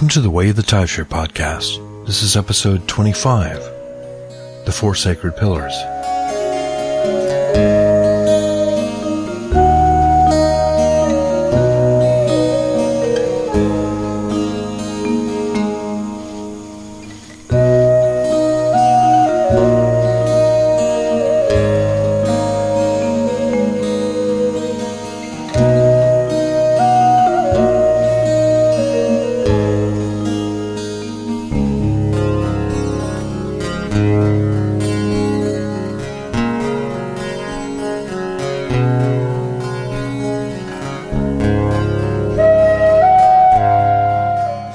Welcome to the Way of the Taibhsear podcast. This is episode 25, The Four Sacred Pillars.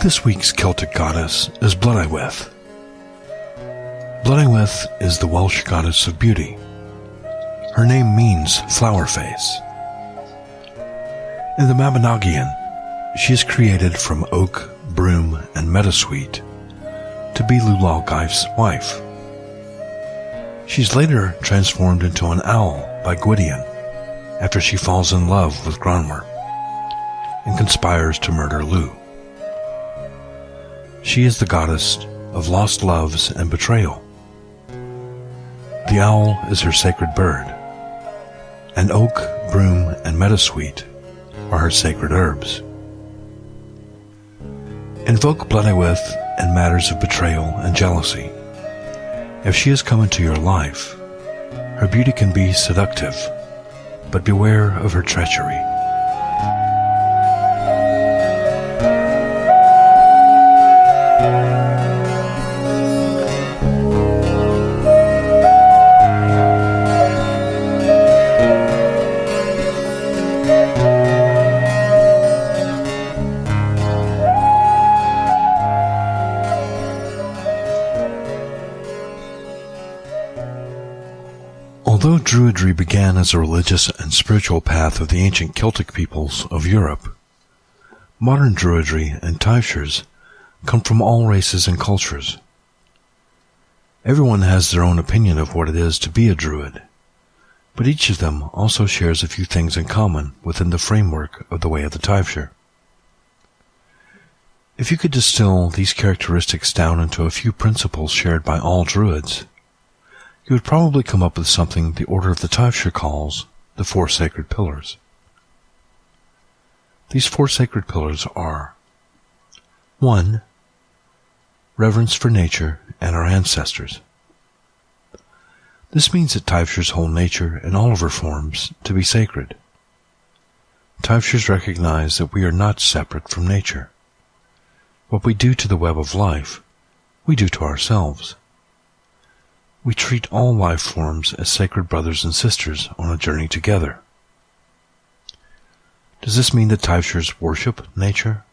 This week's Celtic goddess is Blynewith. Blynewith is the Welsh goddess of beauty. Her name means flower face. In the Mabinogion, she is created from oak, broom, and meadowsweet to be Lulawgaif's wife. She's later transformed into an owl by Gwydion after she falls in love with Gronwer and conspires to murder Lugh. She is the goddess of lost loves and betrayal. The owl is her sacred bird, and oak, broom, and meadowsweet are her sacred herbs. Invoke Blynewith in matters of betrayal and jealousy. If she has come into your life, her beauty can be seductive, but beware of her treachery. Although Druidry began as a religious and spiritual path of the ancient Celtic peoples of Europe, modern Druidry and Taibhsears come from all races and cultures. Everyone has their own opinion of what it is to be a Druid, but each of them also shares a few things in common within the framework of the Way of the Taibhsear. If you could distill these characteristics down into a few principles shared by all Druids, you would probably come up with something the Order of the Taibhsear calls the Four Sacred Pillars. These four sacred pillars are: 1. Reverence for nature and our ancestors. This means that Taibhsears hold nature in all of her forms to be sacred. Taibhsears recognize that we are not separate from nature. What we do to the web of life, we do to ourselves. We treat all life forms as sacred brothers and sisters on a journey together. Does this mean that Taibhsears worship nature?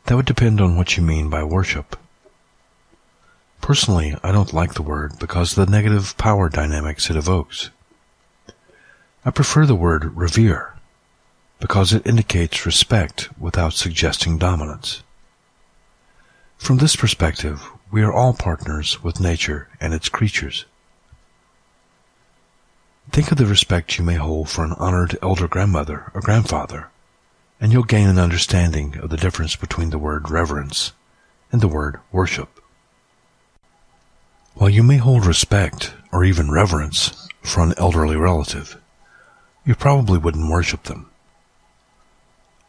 That would depend on what you mean by worship. Personally, I don't like the word because of the negative power dynamics it evokes. I prefer the word revere because it indicates respect without suggesting dominance. From this perspective, we are all partners with nature and its creatures. Think of the respect you may hold for an honored elder grandmother or grandfather, and you'll gain an understanding of the difference between the word reverence and the word worship. While you may hold respect or even reverence for an elderly relative, you probably wouldn't worship them.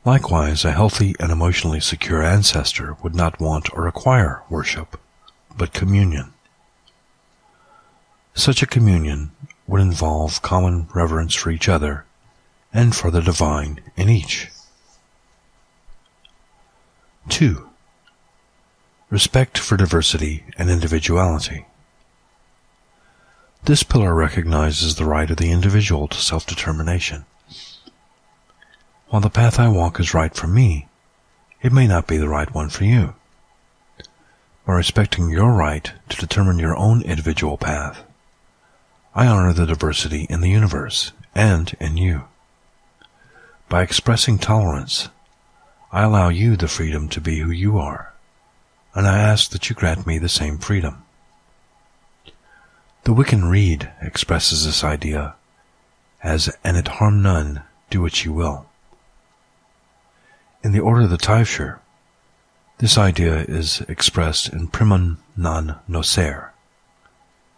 Likewise, a healthy and emotionally secure ancestor would not want or require worship, but communion. Such a communion would involve common reverence for each other and for the divine in each. 2. Respect for diversity and individuality. This pillar recognizes the right of the individual to self-determination. While the path I walk is right for me, it may not be the right one for you. By respecting your right to determine your own individual path, I honor the diversity in the universe and in you. By expressing tolerance, I allow you the freedom to be who you are, and I ask that you grant me the same freedom. The Wiccan Rede expresses this idea as "and it harm none, do what you will." In the Order of the Taibhsear, This idea is expressed in primum non nocere,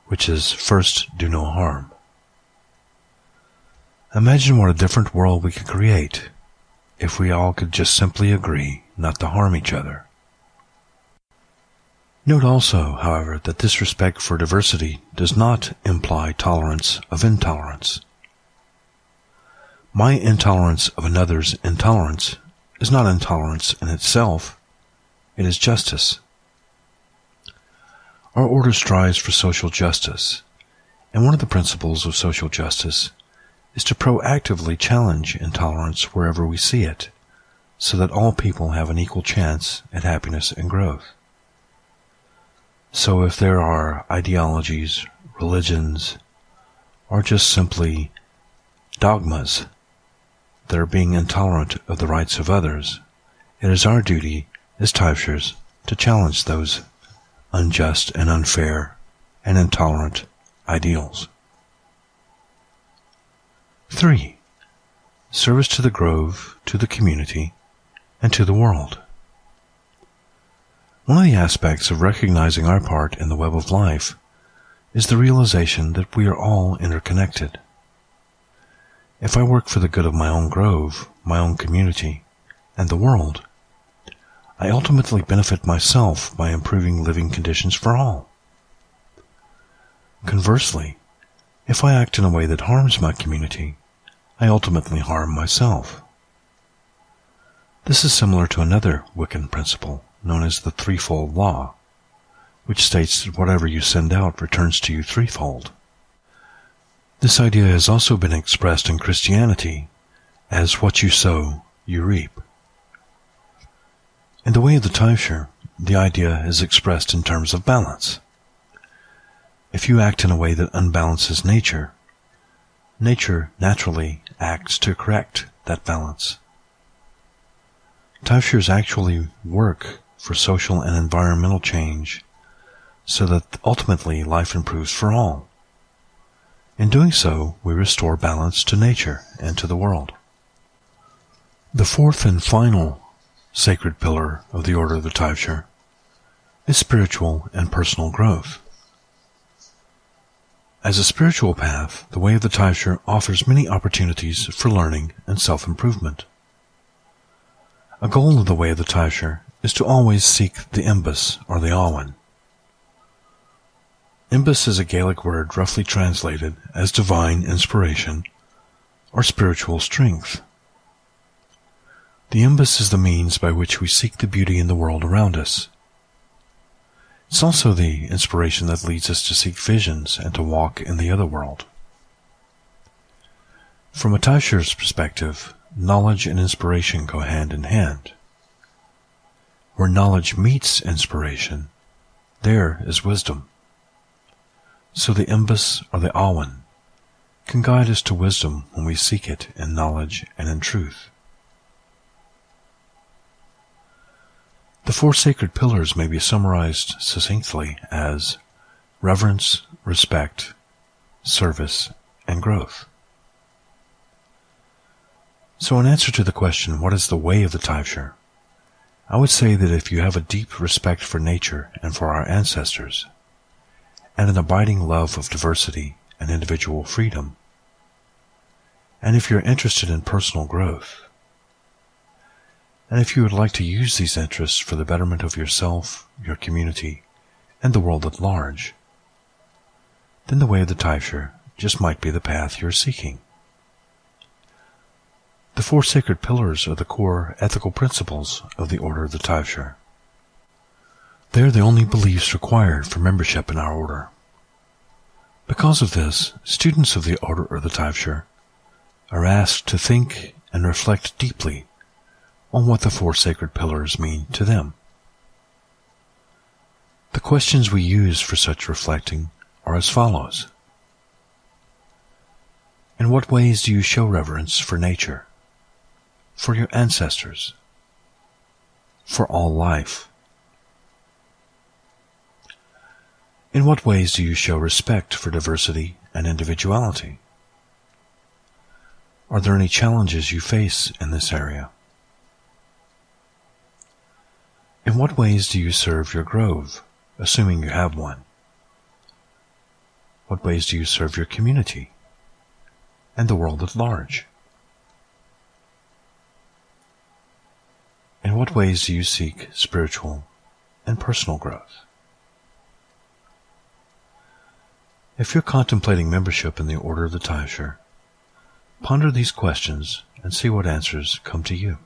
which is first do no harm. Imagine what a different world we could create if we all could just simply agree not to harm each other. Note also, however, that this respect for diversity does not imply tolerance of intolerance. My intolerance of another's intolerance is not intolerance in itself, it is justice. Our order strives for social justice, and one of the principles of social justice is to proactively challenge intolerance wherever we see it, so that all people have an equal chance at happiness and growth. So if there are ideologies, religions, or just simply dogmas that are being intolerant of the rights of others, it is our duty as Taibhsears to challenge those unjust and unfair and intolerant ideals. 3. Service to the grove, to the community, and to the world. One of the aspects of recognizing our part in the web of life is the realization that we are all interconnected. If I work for the good of my own grove, my own community, and the world, I ultimately benefit myself by improving living conditions for all. Conversely, if I act in a way that harms my community, I ultimately harm myself. This is similar to another Wiccan principle known as the threefold law, which states that whatever you send out returns to you threefold. This idea has also been expressed in Christianity as what you sow, you reap. In the way of the Taibhsear, the idea is expressed in terms of balance. If you act in a way that unbalances nature, nature naturally acts to correct that balance. Taibhsears actually work for social and environmental change so that ultimately life improves for all. In doing so, we restore balance to nature and to the world. The fourth and final sacred pillar of the Order of the Taibhsear is spiritual and personal growth. As a spiritual path, the way of the Taibhsear offers many opportunities for learning and self-improvement. A goal of the way of the Taibhsear is to always seek the imbus or the awen. Imbus is a Gaelic word roughly translated as divine inspiration or spiritual strength. The imbus is the means by which we seek the beauty in the world around us. It's also the inspiration that leads us to seek visions and to walk in the other world. From a Taibhsear's perspective, knowledge and inspiration go hand in hand. Where knowledge meets inspiration, there is wisdom. So the imbus or the awen can guide us to wisdom when we seek it in knowledge and in truth. The four sacred pillars may be summarized succinctly as reverence, respect, service, and growth. So in answer to the question, what is the way of the Taibhsear? I would say that if you have a deep respect for nature and for our ancestors, and an abiding love of diversity and individual freedom, and if you're interested in personal growth, and if you would like to use these interests for the betterment of yourself, your community, and the world at large, then the way of the Taibhsear just might be the path you're seeking. The four sacred pillars are the core ethical principles of the Order of the Taibhsear. They are the only beliefs required for membership in our order. Because of this, students of the Order of the Taibhsear are asked to think and reflect deeply on what the four sacred pillars mean to them. The questions we use for such reflecting are as follows. In what ways do you show reverence for nature, for your ancestors, for all life? In what ways do you show respect for diversity and individuality? Are there any challenges you face in this area? In what ways do you serve your grove, assuming you have one? What ways do you serve your community and the world at large? In what ways do you seek spiritual and personal growth? If you're contemplating membership in the Order of the Taibhsear, ponder these questions and see what answers come to you.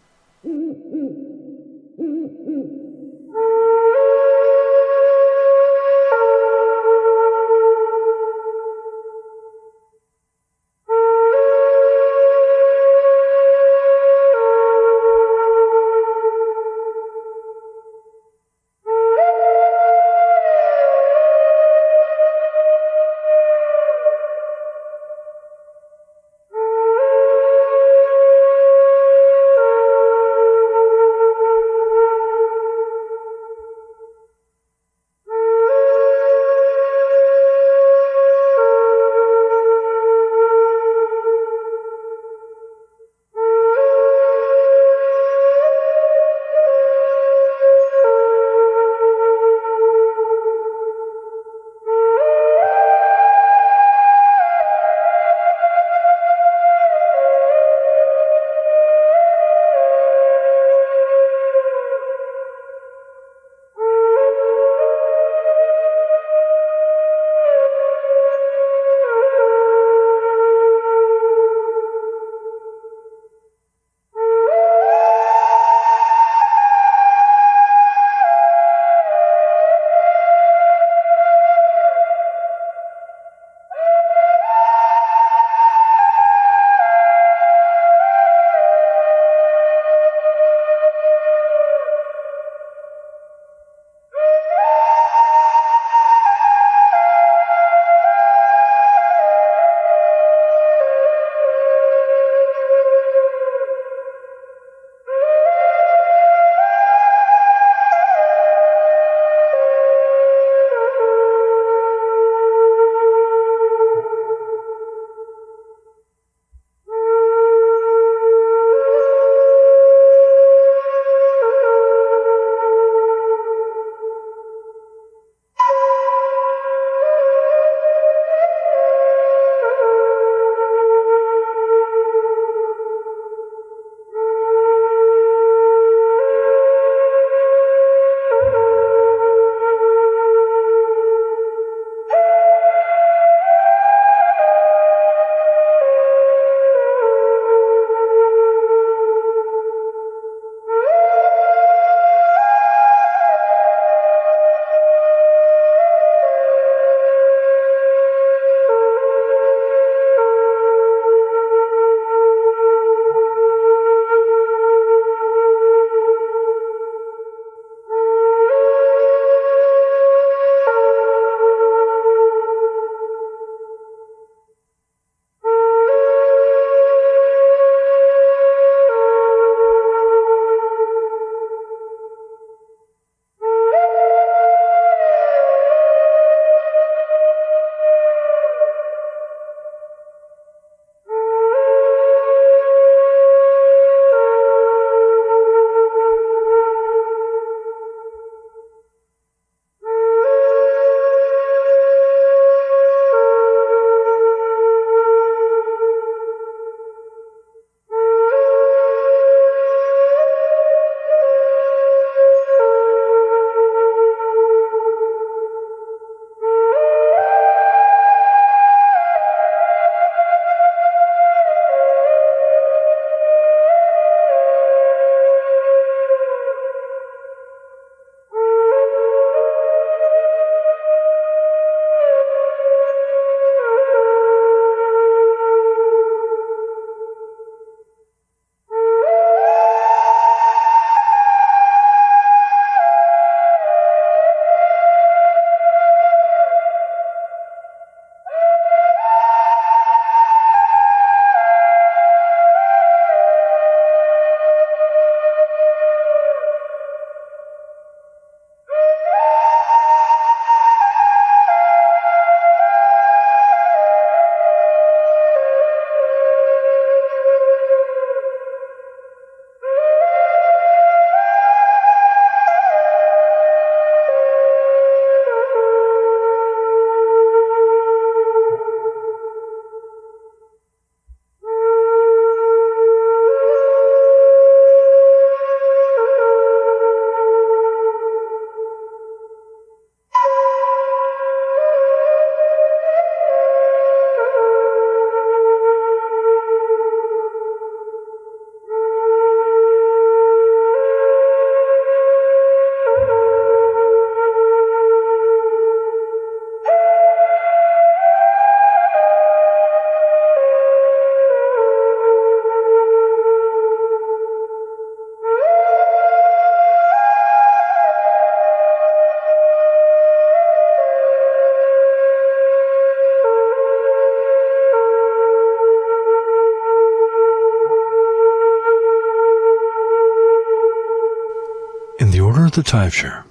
Order of the Taibhsear.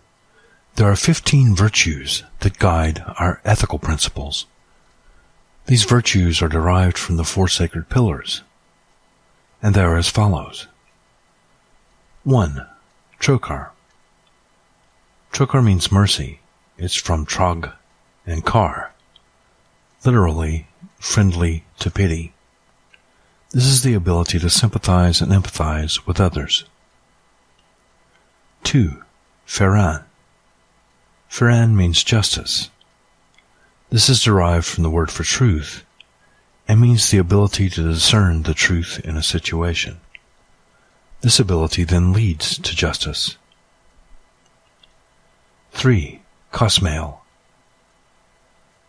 There are 15 virtues that guide our ethical principles. These virtues are derived from the 4 sacred pillars, and they are as follows. 1. Trokar. Trokar means mercy. It's from trog and kar, literally friendly to pity. This is the ability to sympathize and empathize with others. 2. Feran. Feran means justice. This is derived from the word for truth and means the ability to discern the truth in a situation. This ability then leads to justice. 3. Kosmail.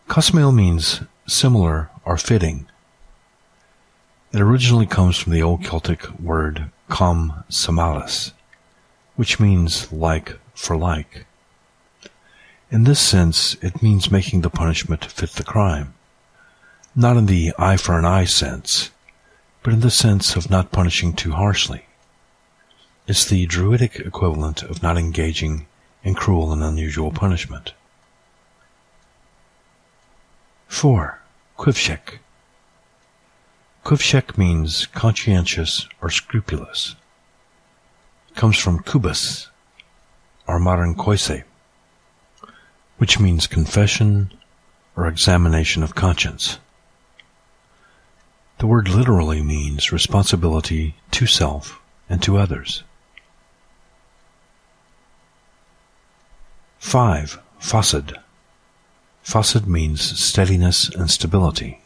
Kosmail means similar or fitting. It originally comes from the Old Celtic word com samalis, which means like for like. In this sense, it means making the punishment fit the crime, not in the eye for an eye sense, but in the sense of not punishing too harshly. It's the Druidic equivalent of not engaging in cruel and unusual punishment. 4. Quivshek. Quivshek means conscientious or scrupulous. It comes from kubus, or modern koise, which means confession or examination of conscience. The word literally means responsibility to self and to others. 5. Fasad. Fasad means steadiness and stability.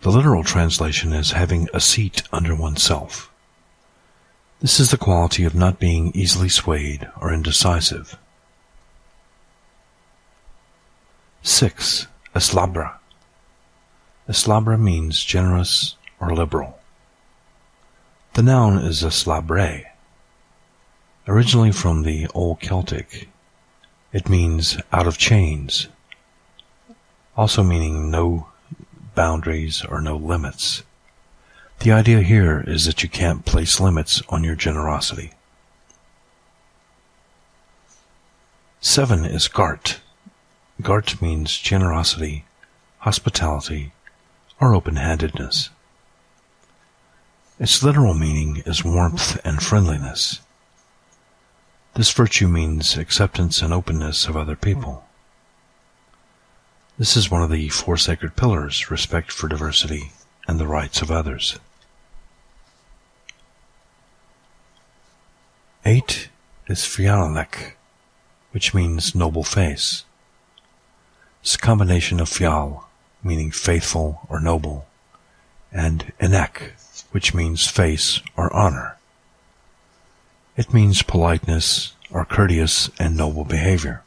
The literal translation is having a seat under oneself. This is the quality of not being easily swayed or indecisive. 6. Eslabra. Eslabra means generous or liberal. The noun is eslabre. Originally from the Old Celtic, it means out of chains, also meaning no boundaries or no limits. The idea here is that you can't place limits on your generosity. 7 is Gart. Gart means generosity, hospitality, or open-handedness. Its literal meaning is warmth and friendliness. This virtue means acceptance and openness of other people. This is one of the 4 sacred pillars, respect for diversity and the rights of others. 8 is Fialnek, which means noble face. It's a combination of fial, meaning faithful or noble, and enek, which means face or honor. It means politeness or courteous and noble behavior.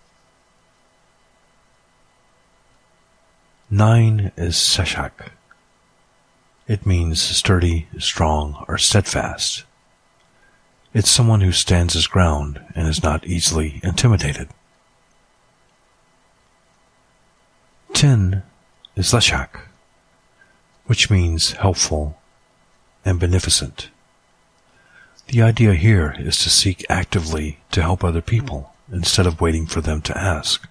9 is Seshak. It means sturdy, strong, or steadfast. It's someone who stands his ground and is not easily intimidated. 10 is Leshak, which means helpful and beneficent. The idea here is to seek actively to help other people instead of waiting for them to ask.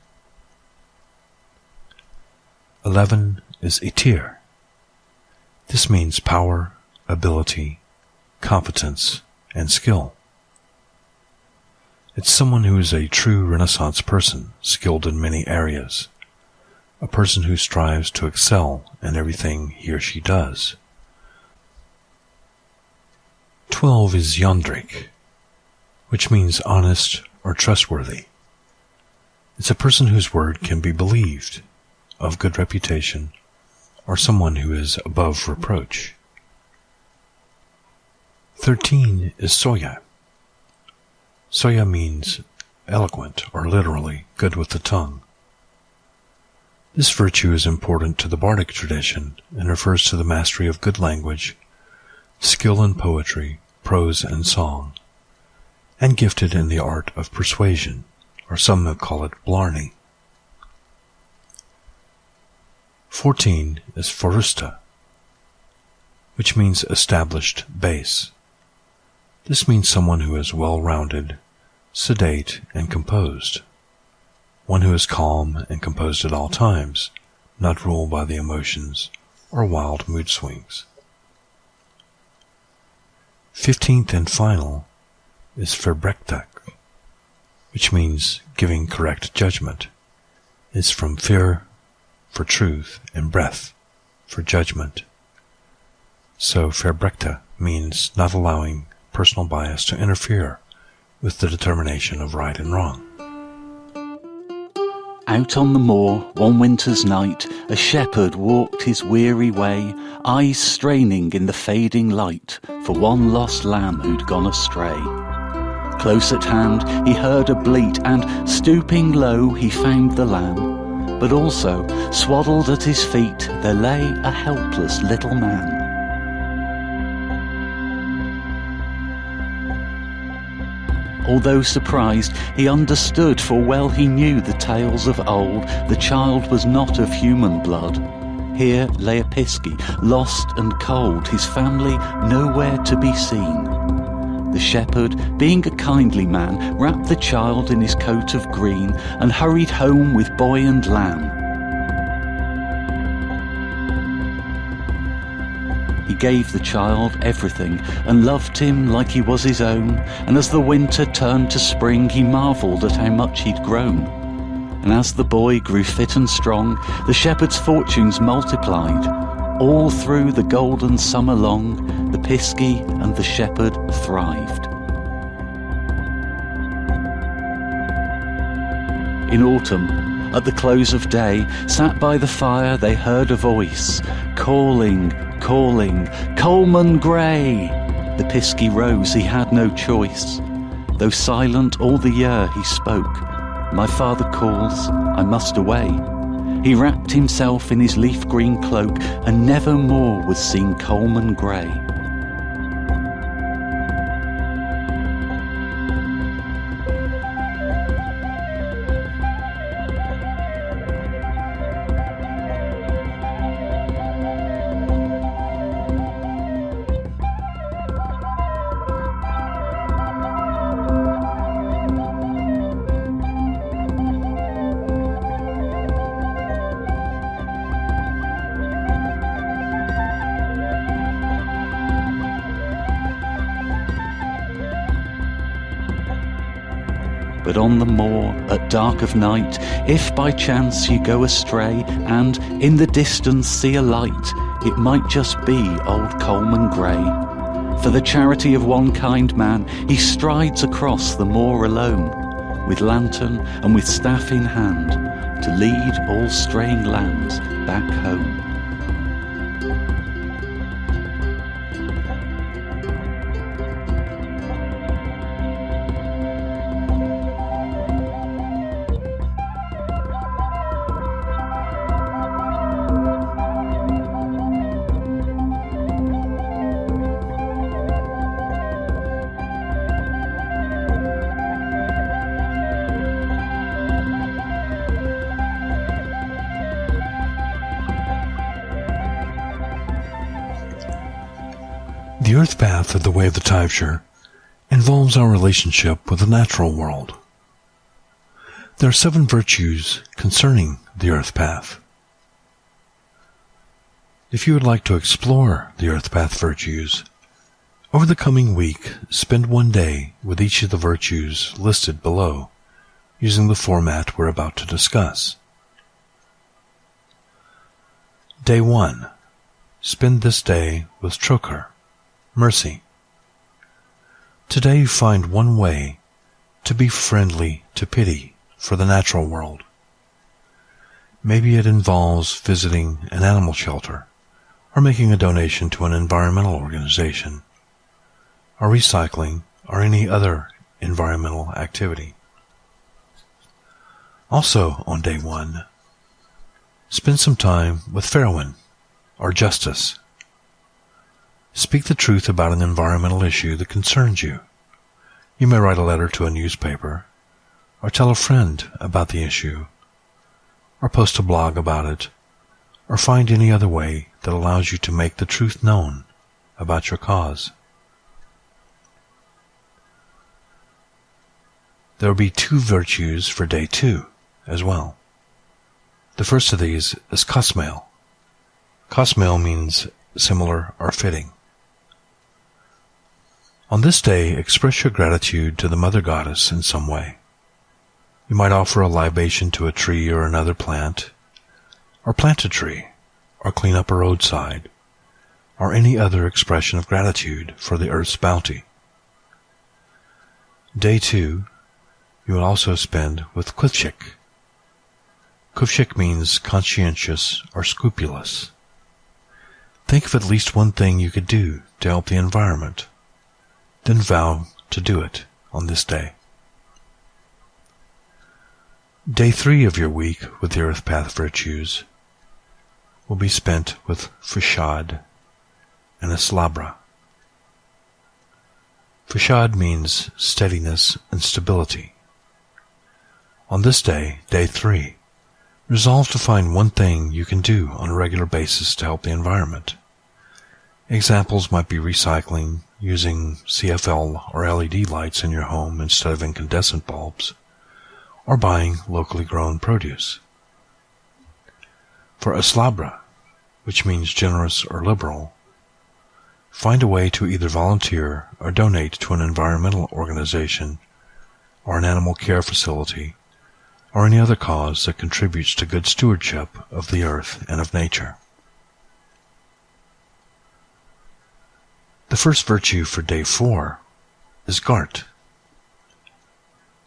11 is Itir. This means power, ability, competence, and skill. It's someone who is a true Renaissance person, skilled in many areas. A person who strives to excel in everything he or she does. 12 is Yondrik, which means honest or trustworthy. It's a person whose word can be believed, of good reputation, or someone who is above reproach. 13 is Soya. Soya means eloquent, or literally good with the tongue. This virtue is important to the bardic tradition and refers to the mastery of good language, skill in poetry, prose and song, and gifted in the art of persuasion, or some may call it blarney. 14 is Forusta, which means established base. This means someone who is well-rounded, sedate and composed, one who is calm and composed at all times, not ruled by the emotions or wild mood swings. 15th and final is verbrechtech, which means giving correct judgment. It's from fear for truth and breath for judgment. So verbrechtech means not allowing personal bias to interfere with the determination of right and wrong. Out on the moor, one winter's night, a shepherd walked his weary way, eyes straining in the fading light for one lost lamb who'd gone astray. Close at hand he heard a bleat, and stooping low he found the lamb, but also, swaddled at his feet, there lay a helpless little man. Although surprised, he understood, for well he knew the tales of old. The child was not of human blood. Here lay a piskie, lost and cold, his family nowhere to be seen. The shepherd, being a kindly man, wrapped the child in his coat of green and hurried home with boy and lamb. He gave the child everything and loved him like he was his own, and as the winter turned to spring he marvelled at how much he'd grown. And as the boy grew fit and strong, the shepherd's fortunes multiplied. All through the golden summer long, the piskie and the shepherd thrived. In autumn, at the close of day, sat by the fire they heard a voice, calling, calling, Coleman Grey! The piskie rose, he had no choice. Though silent all the year he spoke, my father calls, I must away. He wrapped himself in his leaf-green cloak, and never more was seen Coleman Grey. But on the moor, at dark of night, if by chance you go astray, and in the distance see a light, it might just be old Coleman Grey. For the charity of one kind man, he strides across the moor alone, with lantern and with staff in hand, to lead all straying lambs back home. The earth path of the way of the Taibhsear involves our relationship with the natural world. There are 7 virtues concerning the earth path. If you would like to explore the earth path virtues, over the coming week, spend one day with each of the virtues listed below, using the format we're about to discuss. Day 1. Spend this day with Trokar, mercy. Today you find one way to be friendly to pity for the natural world. Maybe it involves visiting an animal shelter, or making a donation to an environmental organization, or recycling, or any other environmental activity. Also on day 1, spend some time with Fairwin, or justice. Speak the truth about an environmental issue that concerns you. You may write a letter to a newspaper, or tell a friend about the issue, or post a blog about it, or find any other way that allows you to make the truth known about your cause. There will be 2 virtues for day 2 as well. The first of these is kosmail. Kosmail means similar or fitting. On this day, express your gratitude to the Mother Goddess in some way. You might offer a libation to a tree or another plant, or plant a tree, or clean up a roadside, or any other expression of gratitude for the earth's bounty. Day 2, you will also spend with kuvshik. Kuvshik means conscientious or scrupulous. Think of at least one thing you could do to help the environment, then vow to do it on this day. Day 3 of your week with the Earth Path virtues will be spent with Fushad and Aslabra. Fushad means steadiness and stability. On this day, day 3, resolve to find one thing you can do on a regular basis to help the environment. Examples might be recycling, using CFL or LED lights in your home instead of incandescent bulbs, or buying locally grown produce. For Aslabra, which means generous or liberal, find a way to either volunteer or donate to an environmental organization or an animal care facility or any other cause that contributes to good stewardship of the earth and of nature. The first virtue for day 4 is Gart.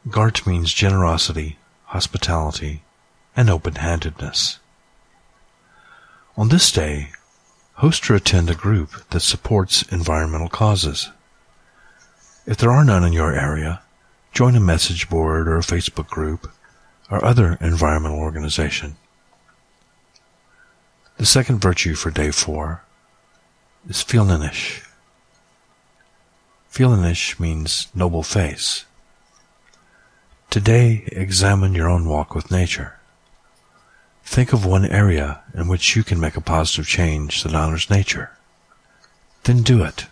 Gart means generosity, hospitality, and open-handedness. On this day, host or attend a group that supports environmental causes. If there are none in your area, join a message board or a Facebook group or other environmental organization. The second virtue for day 4 is Feelinish. Feelinish means noble face. Today, examine your own walk with nature. Think of one area in which you can make a positive change that honors nature. Then do it.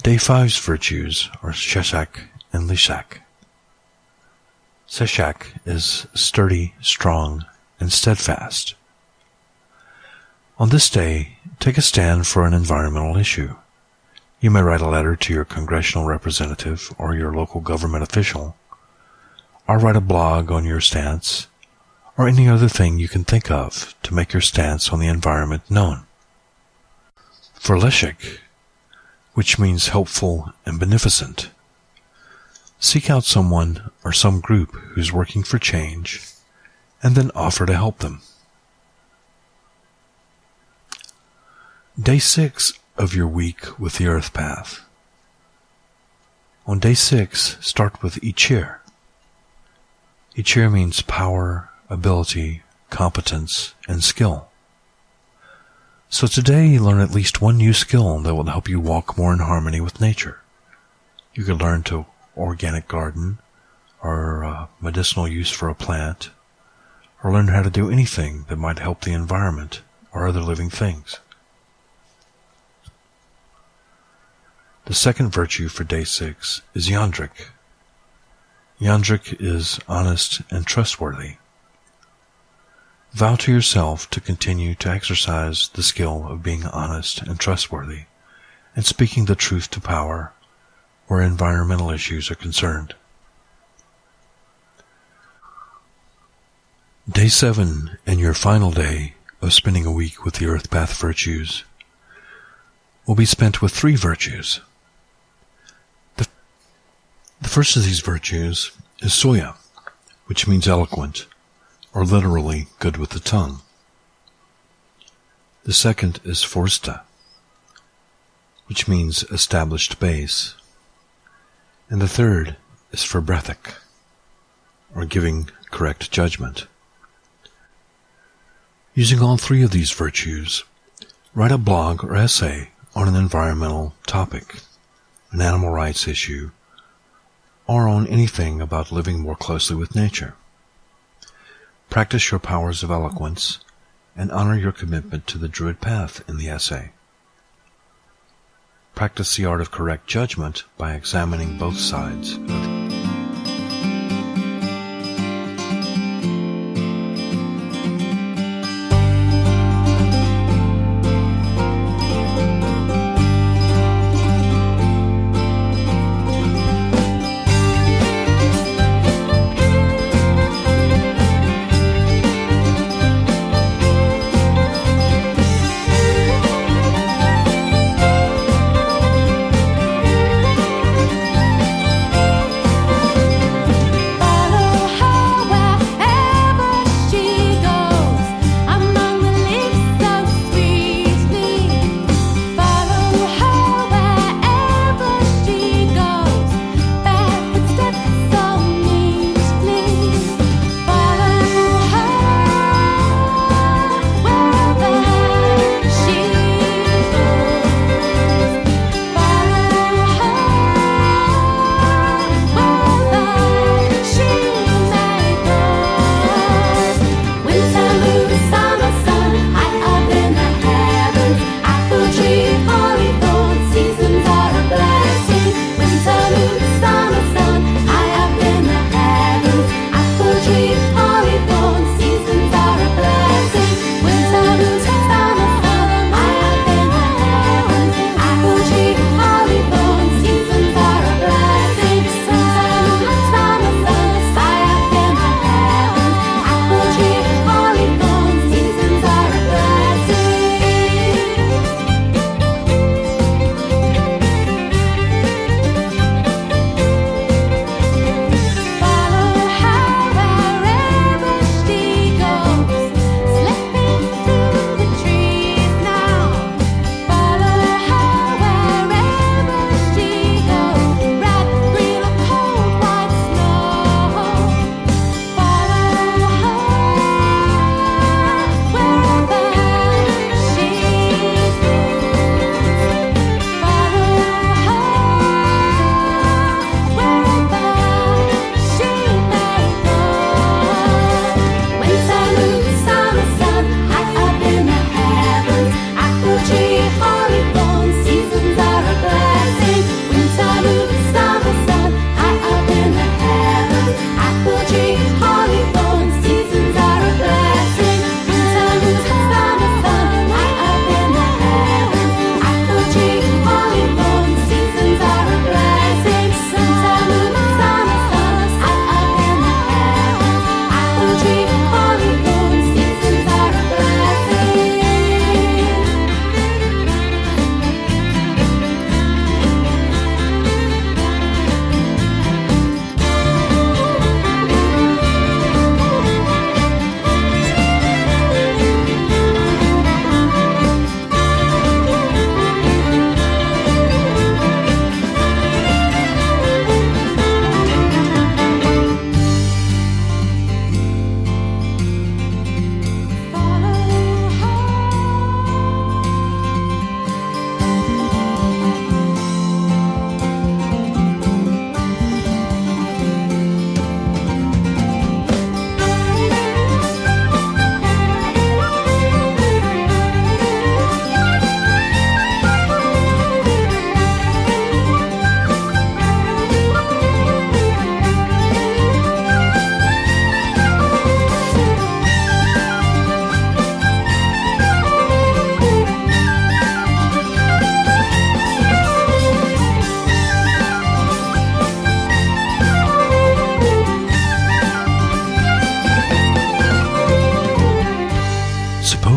Day 5's virtues are Sheshak and Lishak. Sheshak is sturdy, strong, and steadfast. On this day, take a stand for an environmental issue. You may write a letter to your congressional representative or your local government official, or write a blog on your stance, or any other thing you can think of to make your stance on the environment known. For Leshik, which means helpful and beneficent, seek out someone or some group who's working for change, and then offer to help them. Day 6 of your week with the Earth Path. On day 6, start with Ichir. Ichir means power, ability, competence, and skill. So today, learn at least one new skill that will help you walk more in harmony with nature. You could learn to organic garden, or medicinal use for a plant, or learn how to do anything that might help the environment or other living things. The second virtue for day 6 is Yandrik. Yandrik is honest and trustworthy. Vow to yourself to continue to exercise the skill of being honest and trustworthy and speaking the truth to power where environmental issues are concerned. Day 7 and your final day of spending a week with the Earth Path virtues will be spent with 3 virtues. The first of these virtues is Soya, which means eloquent, or literally good with the tongue. The second is Forsta, which means established base. And the third is Verbrethic, or giving correct judgment. Using all 3 of these virtues, write a blog or essay on an environmental topic, an animal rights issue, or on anything about living more closely with nature. Practice your powers of eloquence and honor your commitment to the Druid path in the essay. Practice the art of correct judgment by examining both sides of the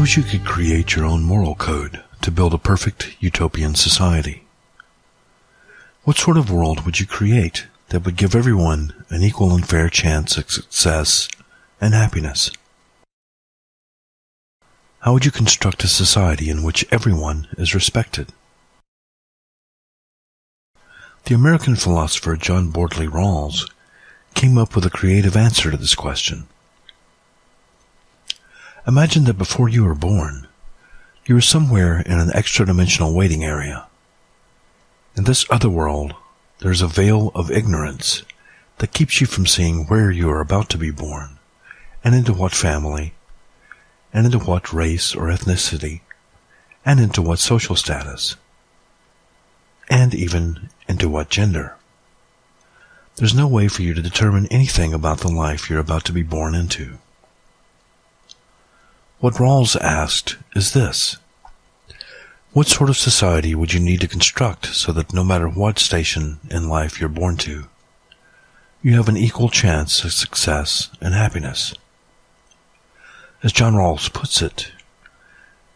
Suppose you could create your own moral code to build a perfect utopian society. What sort of world would you create that would give everyone an equal and fair chance at success and happiness? How would you construct a society in which everyone is respected? The American philosopher John Bordley Rawls came up with a creative answer to this question. Imagine that before you were born, you were somewhere in an extra-dimensional waiting area. In this other world, there is a veil of ignorance that keeps you from seeing where you are about to be born, and into what family, and into what race or ethnicity, and into what social status. and even into what gender. There's no way for you to determine anything about the life you're about to be born into. What Rawls asked is this: what sort of society would you need to construct so that no matter what station in life you're born to, you have an equal chance of success and happiness? As John Rawls puts it,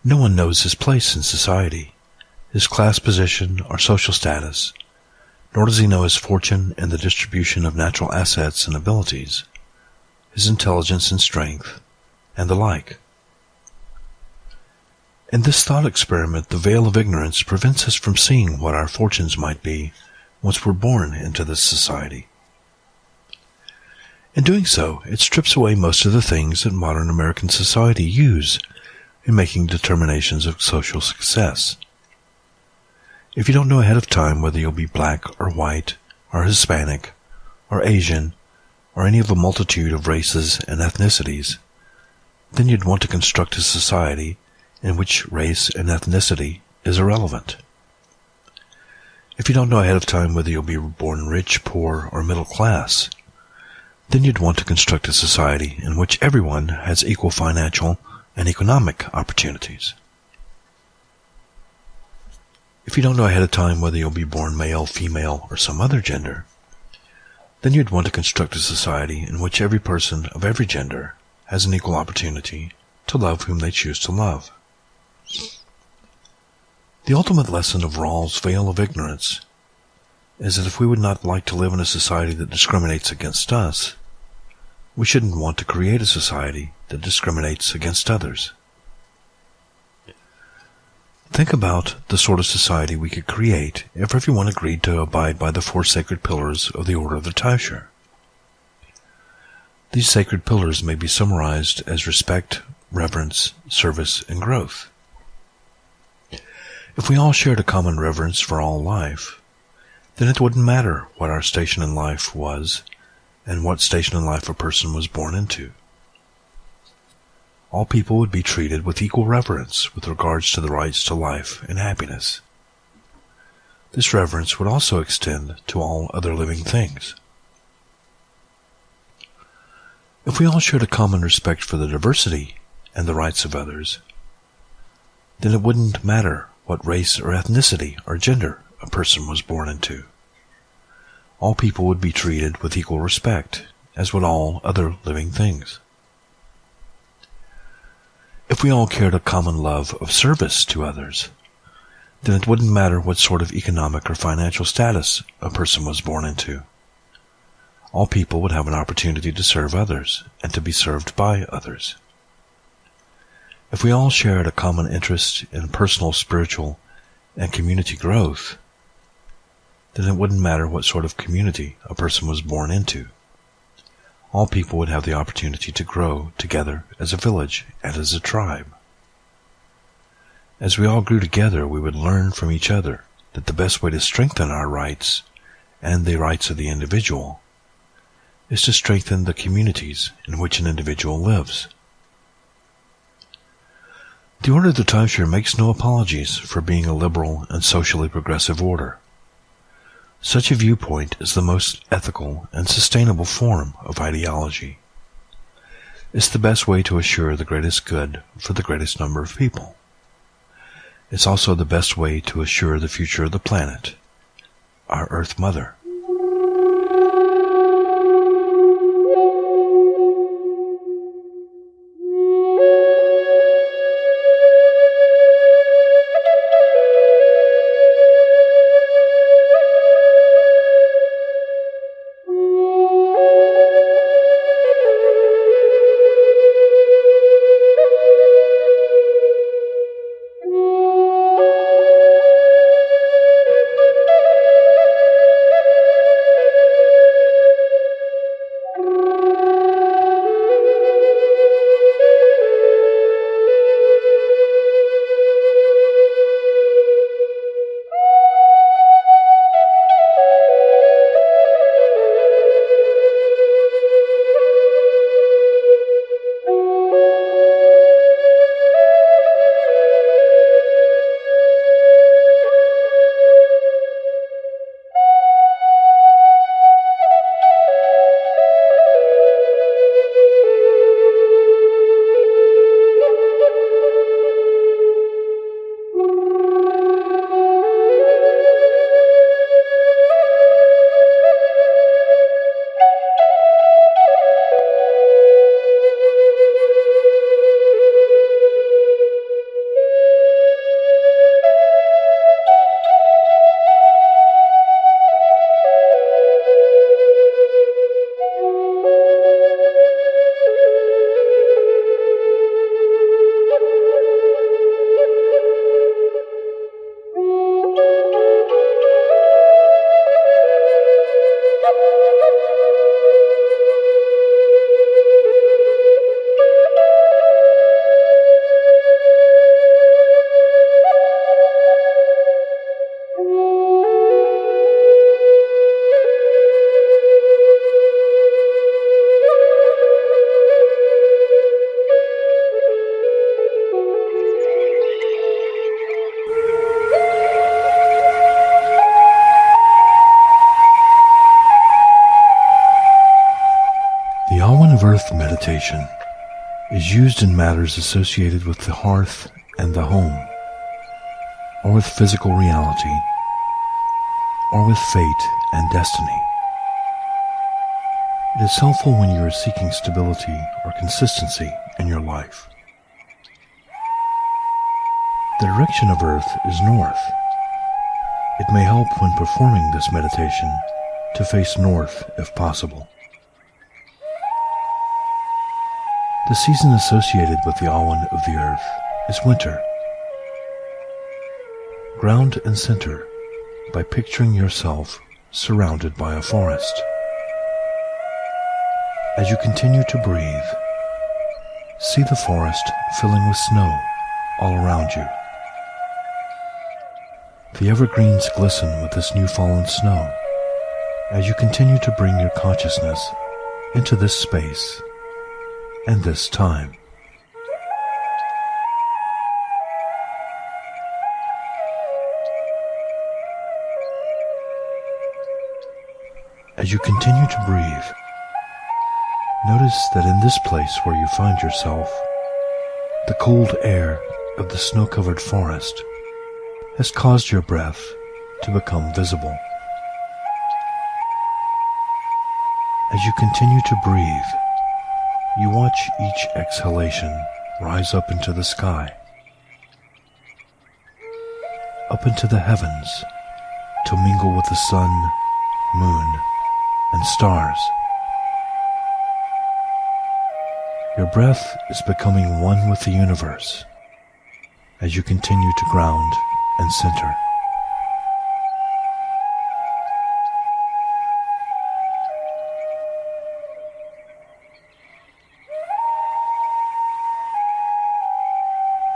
no one knows his place in society, his class position or social status, nor does he know his fortune and the distribution of natural assets and abilities, his intelligence and strength, and the like. In this thought experiment, the veil of ignorance prevents us from seeing what our fortunes might be once we're born into this society. In doing so, it strips away most of the things that modern American society use in making determinations of social success. If you don't know ahead of time whether you'll be black or white, or Hispanic, or Asian, or any of a multitude of races and ethnicities, then you'd want to construct a society in which race and ethnicity is irrelevant. If you don't know ahead of time whether you'll be born rich, poor, or middle class, then you'd want to construct a society in which everyone has equal financial and economic opportunities. If you don't know ahead of time whether you'll be born male, female, or some other gender, then you'd want to construct a society in which every person of every gender has an equal opportunity to love whom they choose to love. The ultimate lesson of Rawls' veil of ignorance is that if we would not like to live in a society that discriminates against us, we shouldn't want to create a society that discriminates against others. Think about the sort of society we could create if everyone agreed to abide by the 4 sacred pillars of the Order of the Taibhsear. These sacred pillars may be summarized as respect, reverence, service, and growth. If we all shared a common reverence for all life, then it wouldn't matter what our station in life was and what station in life a person was born into. All people would be treated with equal reverence with regards to the rights to life and happiness. This reverence would also extend to all other living things. If we all shared a common respect for the diversity and the rights of others, then it wouldn't matter what race or ethnicity or gender a person was born into. All people would be treated with equal respect, as would all other living things. If we all cared a common love of service to others, then it wouldn't matter what sort of economic or financial status a person was born into. All people would have an opportunity to serve others and to be served by others. If we all shared a common interest in personal, spiritual, and community growth, then it wouldn't matter what sort of community a person was born into. All people would have the opportunity to grow together as a village and as a tribe. As we all grew together, we would learn from each other that the best way to strengthen our rights and the rights of the individual is to strengthen the communities in which an individual lives. The Order of the Taibhsear makes no apologies for being a liberal and socially progressive order. Such a viewpoint is the most ethical and sustainable form of ideology. It's the best way to assure the greatest good for the greatest number of people. It's also the best way to assure the future of the planet, our Earth Mother. meditation is used in matters associated with the hearth and the home, or with physical reality, or with fate and destiny. It is helpful when you are seeking stability or consistency in your life. The direction of Earth is north. It may help when performing this meditation to face north if possible. The season associated with the Awan of the Earth is winter. Ground and center by picturing yourself surrounded by a forest. As you continue to breathe, see the forest filling with snow all around you. The evergreens glisten with this new fallen snow as you continue to bring your consciousness into this space and this time. As you continue to breathe, notice that in this place where you find yourself, the cold air of the snow-covered forest has caused your breath to become visible. As you continue to breathe, you watch each exhalation rise up into the sky, up into the heavens to mingle with the sun, moon, and stars. Your breath is becoming one with the universe as you continue to ground and center.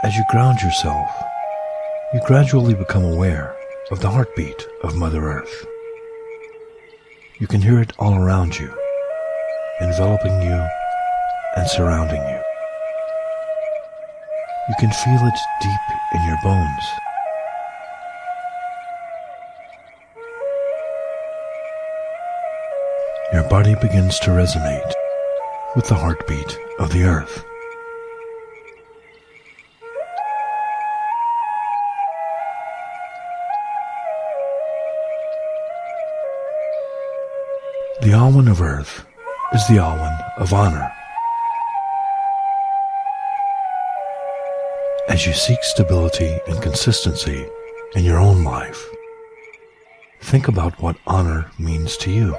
As you ground yourself, you gradually become aware of the heartbeat of Mother Earth. You can hear it all around you, enveloping you and surrounding you. You can feel it deep in your bones. Your body begins to resonate with the heartbeat of the earth. The Awan of Earth is the Awan of honor. As you seek stability and consistency in your own life, think about what honor means to you.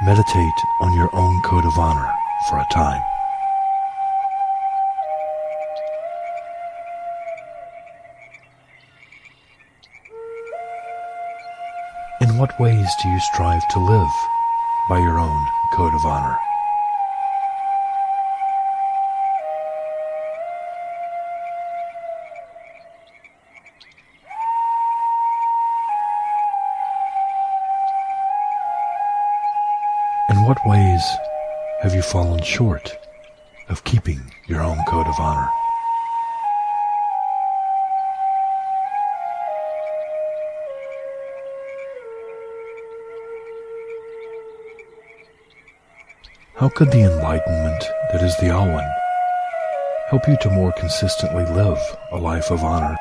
Meditate on your own code of honor for a time. In what ways do you strive to live by your own code of honor? In what ways have you fallen short of keeping your own code of honor? How could the enlightenment that is the Awan help you to more consistently live a life of honor?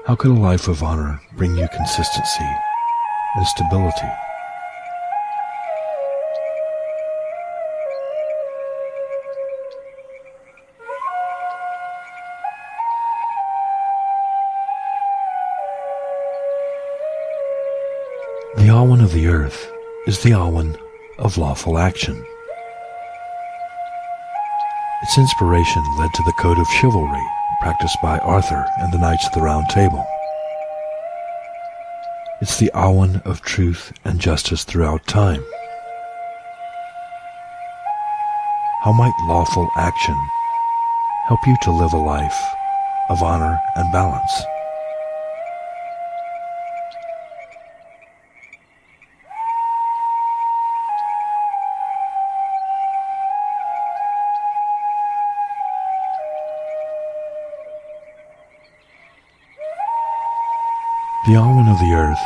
How could a life of honor bring you consistency and stability? The Awan of the Earth is the Awan of lawful action. Its inspiration led to the code of chivalry practiced by Arthur and the Knights of the Round Table. It's the Awan of truth and justice throughout time. How might lawful action help you to live a life of honor and balance? The Awen of the earth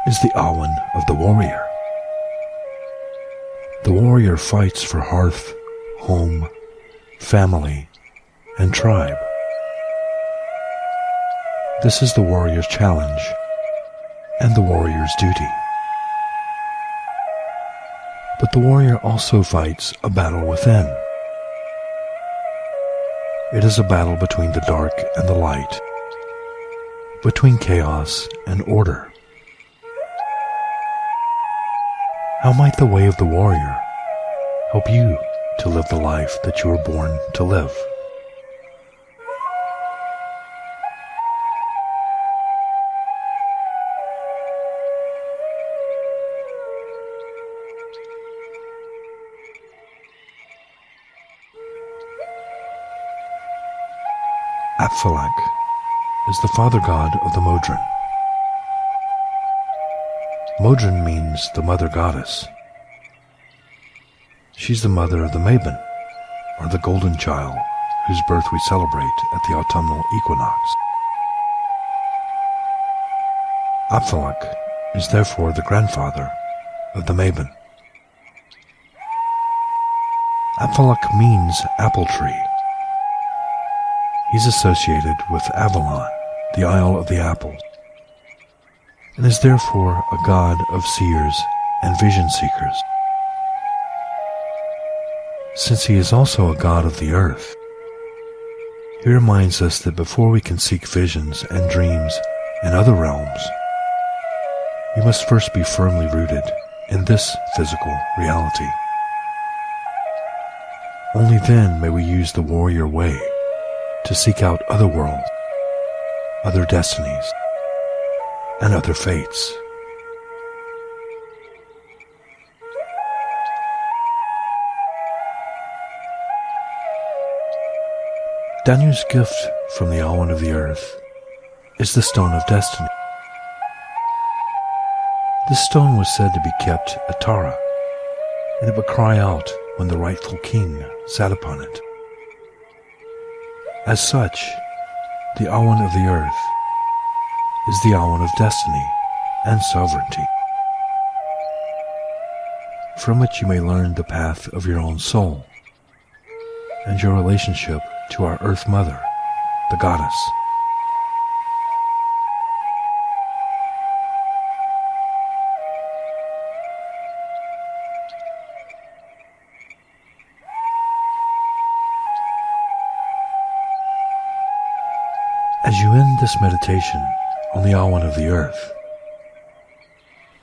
is the Awen of the warrior. The warrior fights for hearth, home, family, and tribe. This is the warrior's challenge and the warrior's duty. But the warrior also fights a battle within. It is a battle between the dark and the light, between chaos and order. How might the way of the warrior help you to live the life that you were born to live? Aphthalak is the father god of the Modron. Modron means the mother goddess. She's the mother of the Maven, or the golden child, whose birth we celebrate at the autumnal equinox. Aphthalak is therefore the grandfather of the Maven. Aphthalak means apple tree. He's associated with Avalon, the Isle of the Apples, and is therefore a god of seers and vision seekers. Since he is also a god of the earth, he reminds us that before we can seek visions and dreams in other realms, we must first be firmly rooted in this physical reality. Only then may we use the warrior way to seek out other worlds, other destinies, and other fates. Danu's gift from the Awen of the earth is the Stone of Destiny. This stone was said to be kept at Tara, and it would cry out when the rightful king sat upon it. As such, the Awen of the earth is the Awen of destiny and sovereignty, from which you may learn the path of your own soul and your relationship to our Earth Mother, the Goddess. As you end this meditation on the Awen of the earth,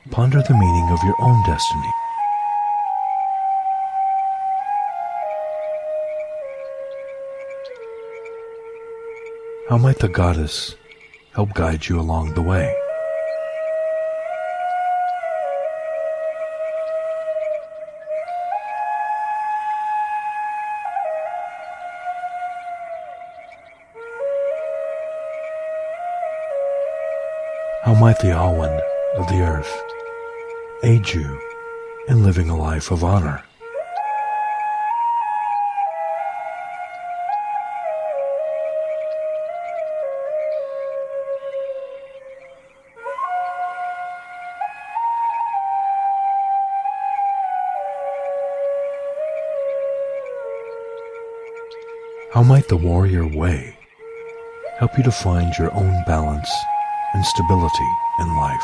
ponder the meaning of your own destiny. How might the goddess help guide you along the way? How might the Awen of the earth aid you in living a life of honor? How might the warrior way help you to find your own balance and stability in life?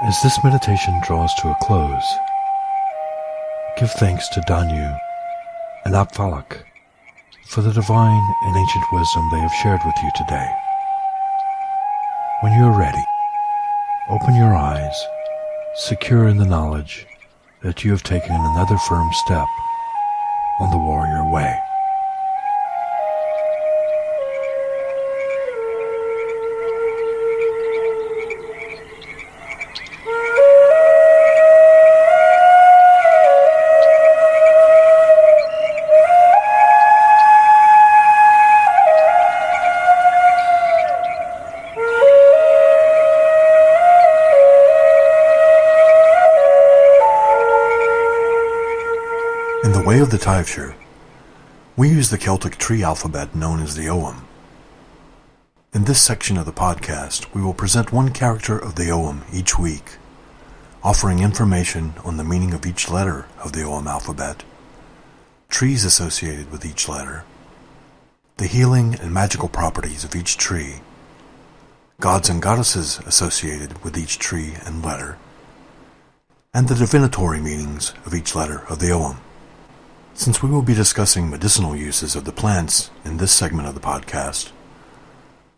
As this meditation draws to a close, give thanks to Danu and Aphthalak for the divine and ancient wisdom they have shared with you today. When you are ready, open your eyes, secure in the knowledge that you have taken another firm step on the warrior way. In the Way of the Taibhsear, we use the Celtic tree alphabet known as the Ogham. In this section of the podcast, we will present one character of the Ogham each week, offering information on the meaning of each letter of the Ogham alphabet, trees associated with each letter, the healing and magical properties of each tree, gods and goddesses associated with each tree and letter, and the divinatory meanings of each letter of the Ogham. Since we will be discussing medicinal uses of the plants in this segment of the podcast,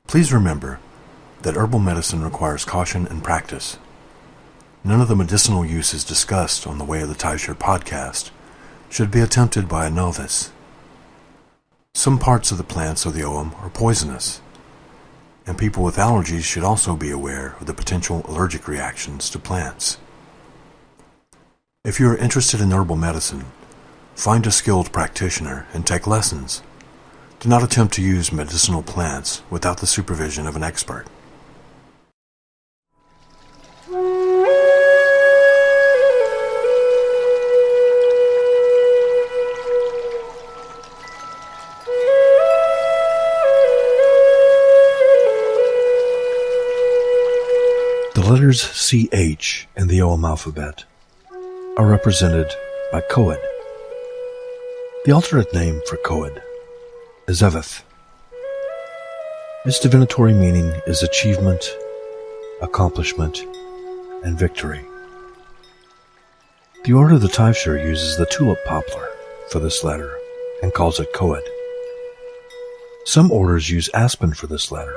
please remember that herbal medicine requires caution and practice. None of the medicinal uses discussed on the Way of the Taibhsear podcast should be attempted by a novice. Some parts of the plants of the Ogham are poisonous, and people with allergies should also be aware of the potential allergic reactions to plants. If you are interested in herbal medicine, find a skilled practitioner and take lessons. Do not attempt to use medicinal plants without the supervision of an expert. The letters CH in the Ogham alphabet are represented by Coed. The alternate name for Coed is Eveth. Its divinatory meaning is achievement, accomplishment, and victory. The Order of the Taibhsear uses the tulip poplar for this letter and calls it Coed. Some orders use aspen for this letter.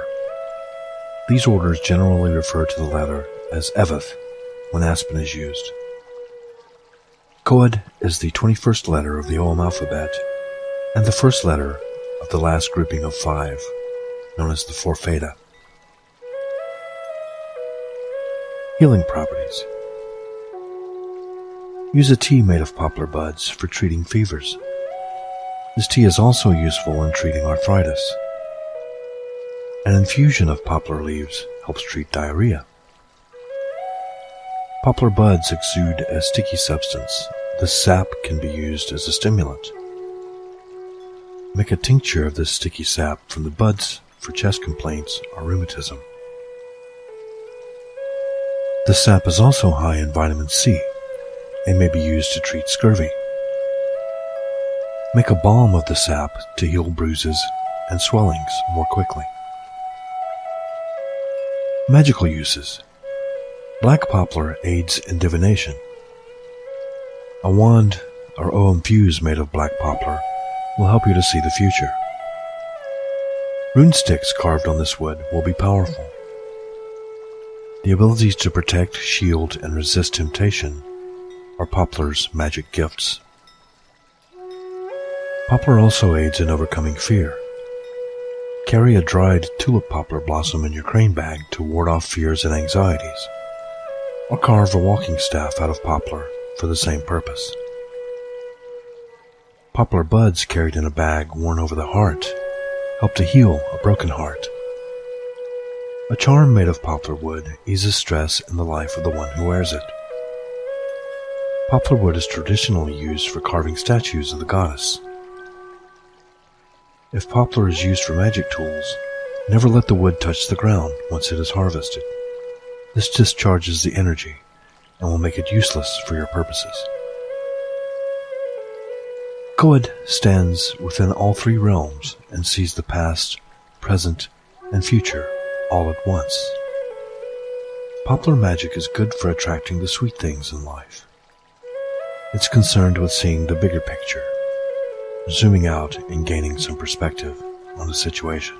These orders generally refer to the letter as Eveth when aspen is used. Coed is the 21st letter of the Ogham alphabet and the first letter of the last grouping of 5, known as the Four Feta. Healing properties. Use a tea made of poplar buds for treating fevers. This tea is also useful in treating arthritis. An infusion of poplar leaves helps treat diarrhea. Poplar buds exude a sticky substance. This sap can be used as a stimulant. Make a tincture of this sticky sap from the buds for chest complaints or rheumatism. The sap is also high in vitamin C and may be used to treat scurvy. Make a balm of the sap to heal bruises and swellings more quickly. Magical uses. Black poplar aids in divination. A wand or Ogham fuse made of black poplar will help you to see the future. Rune sticks carved on this wood will be powerful. The abilities to protect, shield, and resist temptation are poplar's magic gifts. Poplar also aids in overcoming fear. Carry a dried tulip poplar blossom in your crane bag to ward off fears and anxieties, or carve a walking staff out of poplar for the same purpose. Poplar buds carried in a bag worn over the heart help to heal a broken heart. A charm made of poplar wood eases stress in the life of the one who wears it. Poplar wood is traditionally used for carving statues of the goddess. If poplar is used for magic tools, never let the wood touch the ground once it is harvested. This discharges the energy and will make it useless for your purposes. Coed stands within all 3 realms and sees the past, present, and future all at once. Poplar magic is good for attracting the sweet things in life. It's concerned with seeing the bigger picture, zooming out and gaining some perspective on a situation.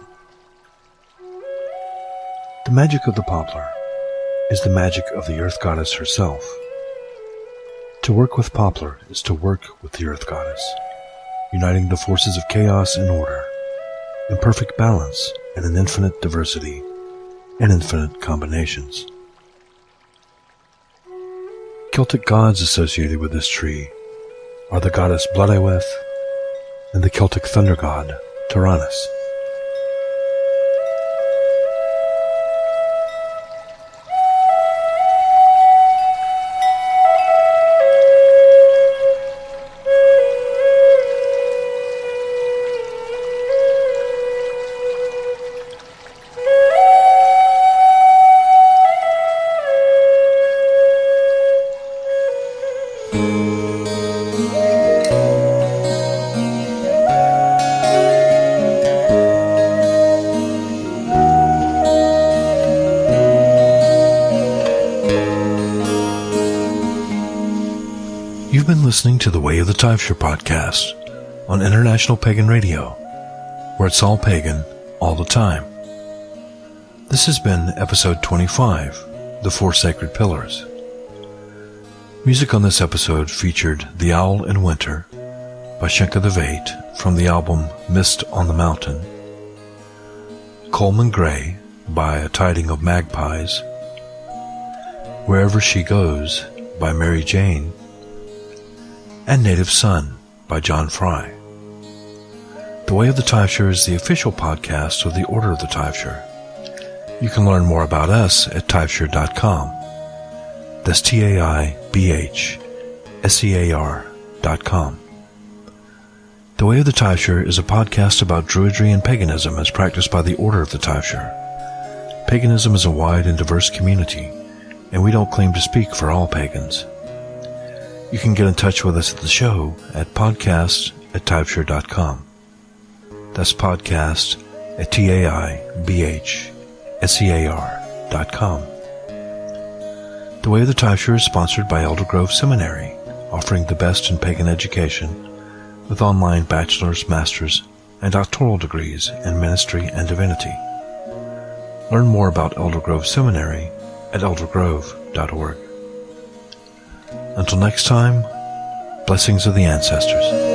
The magic of the poplar is the magic of the earth goddess herself. To work with poplar is to work with the earth goddess, uniting the forces of chaos and order, in perfect balance and in infinite diversity and infinite combinations. Celtic gods associated with this tree are the goddess Blodeuwedd and the Celtic thunder god Tyrannus. You've been listening to the Way of the Taibhsear podcast on International Pagan Radio, where it's all pagan all the time. This has been episode 25, The Four Sacred Pillars. Music on this episode featured The Owl in Winter by Shenka the Vate from the album Mist on the Mountain, Coleman Gray by A Tiding of Magpies, Wherever She Goes by Mary Jane, and Native Son by John Fry. The Way of the Taibhsear is the official podcast of the Order of the Taibhsear. You can learn more about us at Taibhsear.com. That's TAIBHSEAR.com. The Way of the Taibhsear is a podcast about Druidry and paganism as practiced by the Order of the Taibhsear. Paganism is a wide and diverse community, and we don't claim to speak for all pagans. You can get in touch with us at the show at podcast@Taibhsear.com. That's podcast at TAIBHSEAR.com. The Way of the Taibhsear is sponsored by Elder Grove Seminary, offering the best in pagan education with online bachelor's, master's, and doctoral degrees in ministry and divinity. Learn more about Elder Grove Seminary at eldergrove.org. Until next time, blessings of the ancestors.